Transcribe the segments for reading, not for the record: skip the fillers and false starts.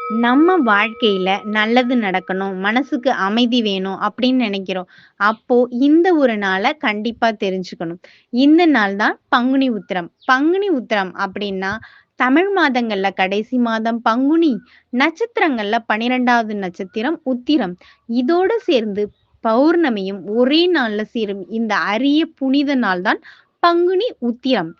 நம்ம வாழ்க்கையில நல்லது நடக்கணும், மனசுக்கு அமைதி வேணும் அப்படின்னு நெனைக்கிறோம். அப்போ இந்த ஒரு நாள கண்டிப்பா தெரிஞ்சுக்கணும். இந்த நாள் தான் பங்குனி உத்திரம். பங்குனி உத்திரம் அப்படின்னா, தமிழ் மாதங்கள்ல கடைசி மாதம் பங்குனி, நட்சத்திரங்கள்ல 12வது நட்சத்திரம் உத்திரம். இதோடு சேர்ந்து பௌர்ணமியும் ஒரே நாள்ல சேரும் இந்த அரிய புனித நாள் தான் பங்குனி உத்திரம்.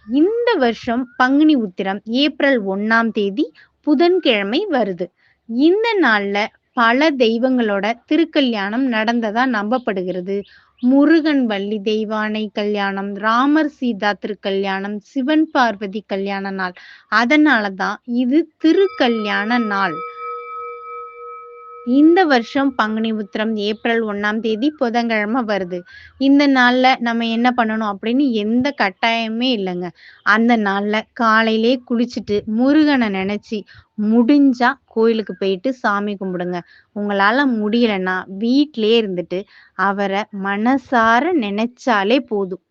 இந்த வருஷம் பங்குனி உத்திரம் ஏப்ரல் 1ஆம் தேதி புதன்கிழமை வருது. இந்த நாள்ல பல தெய்வங்களோட திருக்கல்யாணம் நடந்ததா நம்பப்படுகிறது. முருகன் வள்ளி தெய்வானை கல்யாணம், ராமர் சீதா திருக்கல்யாணம், சிவன் பார்வதி கல்யாண நாள். அதனால தான் இது திருக்கல்யாண நாள். இந்த வருஷம் பங்குனி உத்திரம் ஏப்ரல் 1ஆம் தேதி புதன்கிழமை வருது. இந்த நாள்ல நம்ம என்ன பண்ணணும் அப்படின்னு எந்த கட்டாயமே இல்லங்க. அந்த நாள்ல காலையிலே குளிச்சுட்டு முருகன நெனச்சு, முடிஞ்சா கோயிலுக்கு போயிட்டு சாமி கும்பிடுங்க. உங்களால முடியலன்னா வீட்லயே இருந்துட்டு அவர மனசார நெனச்சாலே போதும்.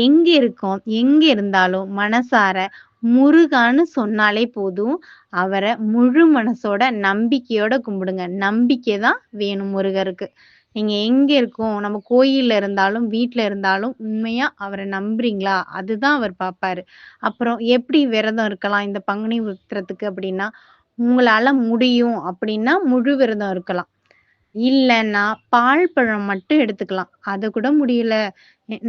எங்க இருக்கோம், எங்க இருந்தாலும் மனசார முருகான்னு சொன்னாலே போதும். அவர முழு மனசோட, நம்பிக்கையோட கும்பிடுங்க. நம்பிக்கை தான் வேணும் முருகருக்கு. நீங்க எங்க இருக்கோம், நம்ம கோயில்ல இருந்தாலும், வீட்ல இருந்தாலும் உண்மையா அவர நம்புறீங்களா? அதுதான் அவர் பாப்பாரு. அப்புறம் எப்படி விரதம் இருக்கலாம் இந்த பங்குனி உத்திரத்துக்கு அப்படின்னா, உங்களால முடியும் அப்படின்னா முழு விரதம் இருக்கலாம். இல்லன்னா, பால் பழம் மட்டும் எடுத்துக்கலாம். அத கூட முடியல.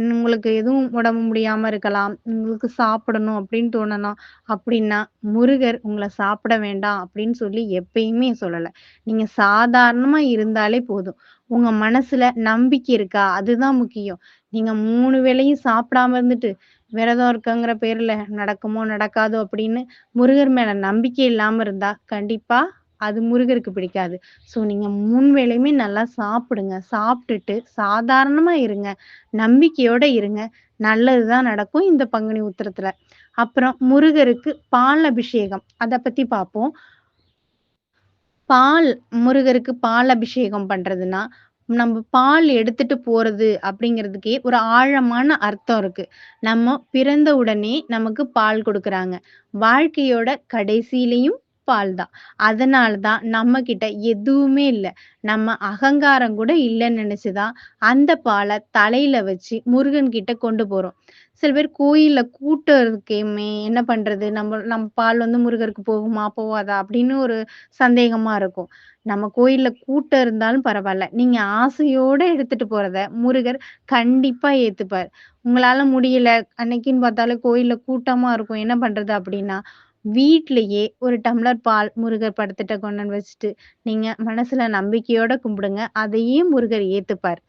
உங்களுக்கு எதுவும் உடம்பு முடியாம இருக்கலாம். உங்களுக்கு சாப்பிடணும் அப்படின்னு தோணலாம். அப்படின்னா, முருகர் உங்கள சாப்பிட வேண்டாம் அப்படின்னு சொல்லி எப்பயுமே சொல்லல. நீங்க சாதாரணமா இருந்தாலே போதும். உங்க மனசுல நம்பிக்கை இருக்கா? அதுதான் முக்கியம். நீங்க 3 வேளையும் சாப்பிடாம இருந்துட்டு, விரதம் இருக்கங்கிற பேர்ல நடக்குமோ, நடக்காதோ அப்படின்னு முருகர் மேல நம்பிக்கை இல்லாம இருந்தா, கண்டிப்பா அது முருகருக்கு பிடிக்காது. ஸோ நீங்க 3 வேளையுமே நல்லா சாப்பிடுங்க. சாப்ட்டுட்டு சாதாரணமா இருங்க. நம்பிக்கையோட இருங்க. நல்லது தான் நடக்கும் இந்த பங்குனி உத்திரத்துல. அப்புறம் முருகருக்கு பால் அபிஷேகம். அத பத்தி பார்ப்போம். பால் முருகருக்கு பால் அபிஷேகம் பண்றதுன்னா, நம்ப பால் எடுத்துட்டு போறது அப்படிங்கிறதுக்கே ஒரு ஆழமான அர்த்தம் இருக்கு. நம்ம பிறந்த உடனே நமக்கு பால் குடுக்குறாங்க. வாழ்க்கையோட கடைசியிலயும் பால் தான். அதனால தான் நம்மகிட்ட எதுவுமே இல்ல. நம்ம அகங்காரம் கூட இல்லன்னு நெனச்சு தான் அந்த பால தலையில வச்சு முருகன் கிட்ட கொண்டு போறோம். சில பேர் கோயில்ல கூட்டம் இருக்கேமே என்ன பண்றது? நம்ம பால் வந்து முருகருக்கு போகுமா? போவாதா? அப்படின்னு ஒரு சந்தேகமா இருக்கும். நம்ம கோயில்ல கூட்டம் இருந்தாலும் பரவால்ல. நீங்க ஆசையோட எடுத்துட்டு போறத முருகர் கண்டிப்பா ஏத்துப்பார். உங்களால முடியல, அன்னைக்குன்னு பார்த்தாலும் கோயில்ல கூட்டமா இருக்கும். என்ன பண்றது அப்படின்னா, வீட்லயே ஒரு டம்ளர் பால் முருகர் படத்திட்ட கொண்டு வந்து வச்சுட்டு, நீங்க மனசுல நம்பிக்கையோட கும்பிடுங்க. அதையே முருகர் ஏத்துப்பார்.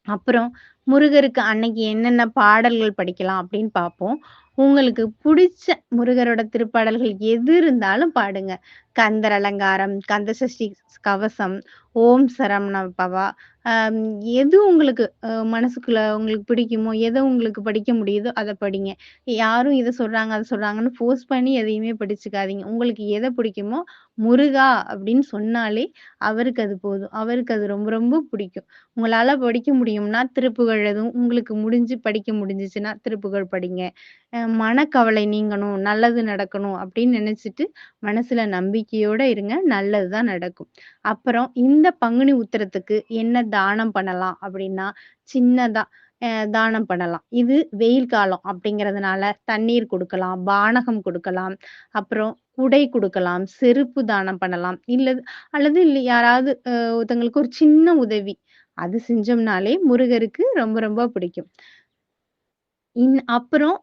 அப்புறம் முருகருக்கு அன்னைக்கு என்னென்ன பாடல்கள் படிக்கலாம் அப்படின்னு பார்ப்போம். உங்களுக்கு புடிச்ச முருகரோட திருப்பாடல்கள் எது இருந்தாலும் பாடுங்க. கந்தர் அலங்காரம், கந்தசஷ்டி கவசம், ஓம் சரவண பவா, அம் எது உங்களுக்கு மனசுக்குள்ள உங்களுக்கு பிடிக்குமோ, எத உங்களுக்கு படிக்க முடியுதோ அத படிங்க. யாரும் இத சொல்றாங்க, அத சொல்றாங்கன்னு ஃபோர்ஸ் பண்ணி எதையுமே படிச்சுக்காதீங்க. உங்களுக்கு எத பிடிக்குமோ, முருகா அப்படின்னு சொன்னாலே அவருக்கு அது போதும். அவருக்கு அது ரொம்ப ரொம்ப பிடிக்கும். உங்களால படிக்க முடியும்னா, திருப்புகழ் எதுவும் உங்களுக்கு படிக்க முடிஞ்சுச்சுன்னா, திருப்புகழ் படிங்க. மனக்கவலை நீங்கணும், நல்லது நடக்கணும் அப்படின்னு நெனச்சுட்டு, மனசுல நம்பிக்கையோட இருங்க. நல்லது தான் நடக்கும். அப்புறம் இந்த பங்குனி உத்திரத்துக்கு என்ன தானம் பண்ணலாம் அப்படின்னா, சின்னதா தானம் பண்ணலாம். இது வெயில் காலம் அப்படிங்கிறதுனால தண்ணீர் குடுக்கலாம், பானகம் குடுக்கலாம், அப்புறம் குடை குடுக்கலாம், செருப்பு தானம் பண்ணலாம். அல்லது யாராவது ஒருத்தங்களுக்கு ஒரு சின்ன உதவி. அது செஞ்சோம்னாலே முருகருக்கு ரொம்ப ரொம்ப பிடிக்கும். அப்புறம்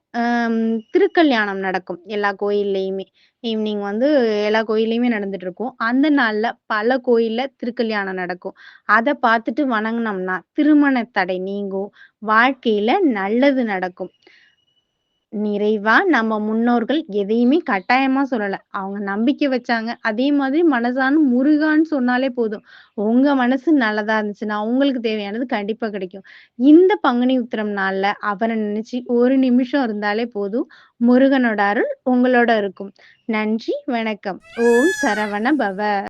திருக்கல்யாணம் நடக்கும் எல்லா கோயில்லயுமே. ஈவ்னிங் வந்து எல்லா கோயில்லயுமே நடந்துட்டுருக்கும். அந்த நாள்ல பல கோயில்ல திருக்கல்யாணம் நடக்கும். அத பார்த்துட்டு வணங்குனோம்னா, திருமண தடை நீங்கும். வாழ்க்கையில நல்லது நடக்கும். நிறைவா நம்ம முன்னோர்கள் எதையுமே கட்டாயமா சொல்லல. அவங்க நம்பிக்கை வச்சாங்க. அதே மாதிரி மனசார முருகான்னு சொன்னாலே போதும். உங்க மனசு நல்லதா இருந்துச்சுன்னா, உங்களுக்கு தேவையானது கண்டிப்பா கிடைக்கும். இந்த பங்குனி உத்திரம் நாள்ல அவர நினைச்சு ஒரு நிமிஷம் இருந்தாலே போதும். முருகனோட அருள் உங்களோட இருக்கும். நன்றி, வணக்கம். ஓம் சரவண பவ.